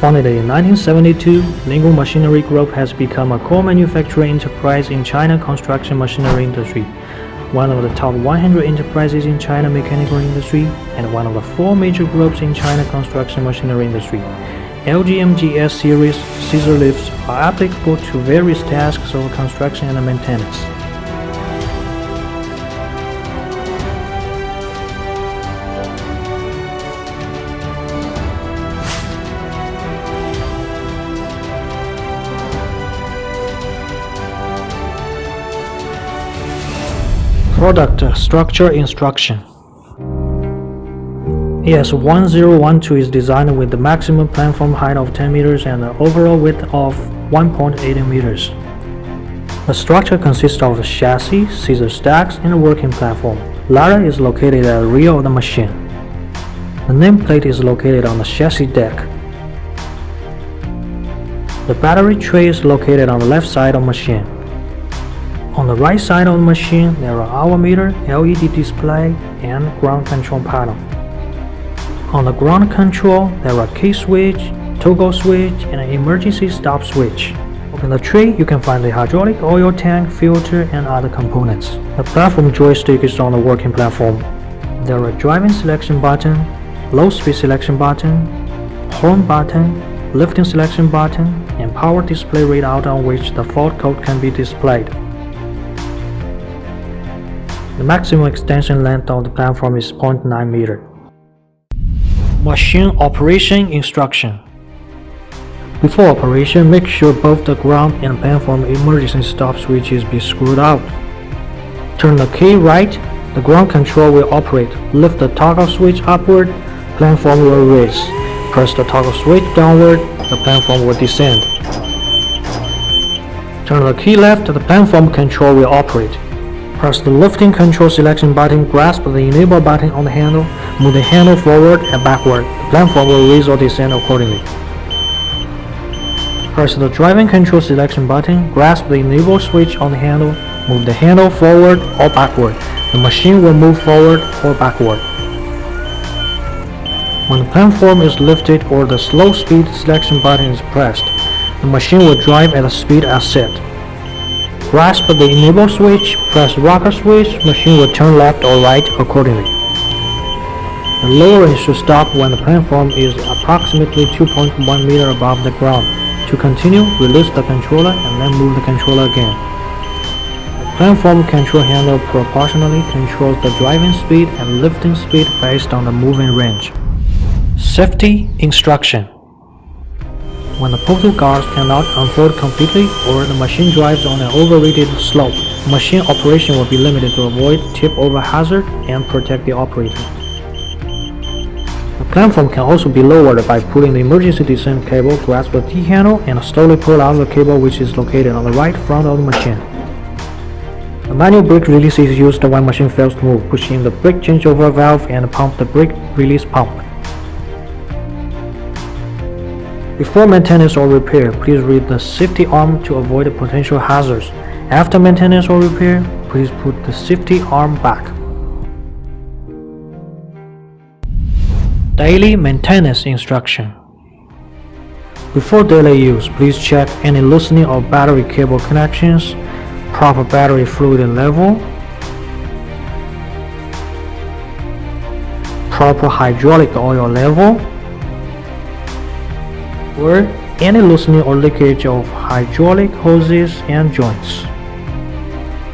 Founded in 1972, Lingo Machinery Group has become a core manufacturing enterprise in China construction machinery industry, one of the top 100 enterprises in China mechanical industry, and one of the 4 major groups in China construction machinery industry. LGMG S series scissor lifts are applicable to various tasks of construction and maintenance. Product Structure Instruction. AS1012 is designed with the maximum platform height of 10 meters and an overall width of 1.8 meters. The structure consists of a chassis, scissor stacks, and a working platform. Ladder is located at the rear of the machine. The nameplate is located on the chassis deck. The battery tray is located on the left side of the machine. On the right side of the machine, there are hour meter, LED display, and ground control panel. On the ground control, there are key switch, toggle switch, and an emergency stop switch. In the tray, you can find the hydraulic oil tank, filter, and other components. The platform joystick is on the working platform. There are driving selection button, low speed selection button, horn button, lifting selection button, and power display readout on which the fault code can be displayed. The maximum extension length of the platform is 0.9 meter. Machine Operation Instruction. Before operation, make sure both the ground and platform emergency stop switches be screwed out. Turn the key right, the ground control will operate. Lift the toggle switch upward, platform will raise. Press the toggle switch downward, the platform will descend. Turn the key left, the platform control will operate. Press the lifting control selection button, grasp the enable button on the handle, move the handle forward and backward. The platform will raise or descend accordingly. Press the driving control selection button, grasp the enable switch on the handle, move the handle forward or backward. The machine will move forward or backward. When the platform is lifted or the slow speed selection button is pressed, the machine will drive at the speed as set. Grasp the enable switch, press rocker switch, machine will turn left or right accordingly. The lowering should stop when the platform is approximately 2.1 meter above the ground. To continue, release the controller and then move the controller again. The platform control handle proportionally controls the driving speed and lifting speed based on the moving range. Safety Instruction. When the portal guards cannot unfold completely or the machine drives on an overrated slope, machine operation will be limited to avoid tip-over hazard and protect the operator. The platform can also be lowered by pulling the emergency descent cable, grasp the T-handle, and slowly pull out the cable which is located on the right front of the machine. The manual brake release is used when machine fails to move. Push in the brake changeover valve and pump the brake release pump. Before maintenance or repair, please read the safety arm to avoid potential hazards. After maintenance or repair, please put the safety arm back. Daily Maintenance Instruction. Before daily use, please check any loosening of battery cable connections, proper battery fluid level, proper hydraulic oil level, or any loosening or leakage of hydraulic hoses and joints.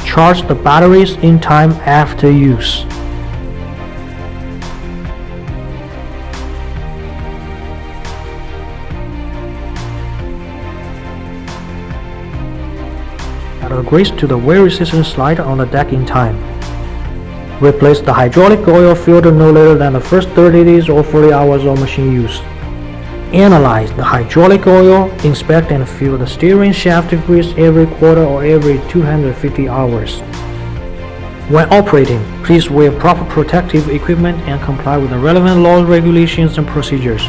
Charge the batteries in time after use. Add grease to the wear-resistant slider on the deck in time. Replace the hydraulic oil filter no later than the first 30 days or 40 hours of machine use. Analyze the hydraulic oil, inspect and fill the steering shaft grease every quarter or every 250 hours. When operating, please wear proper protective equipment and comply with the relevant laws, regulations, and procedures.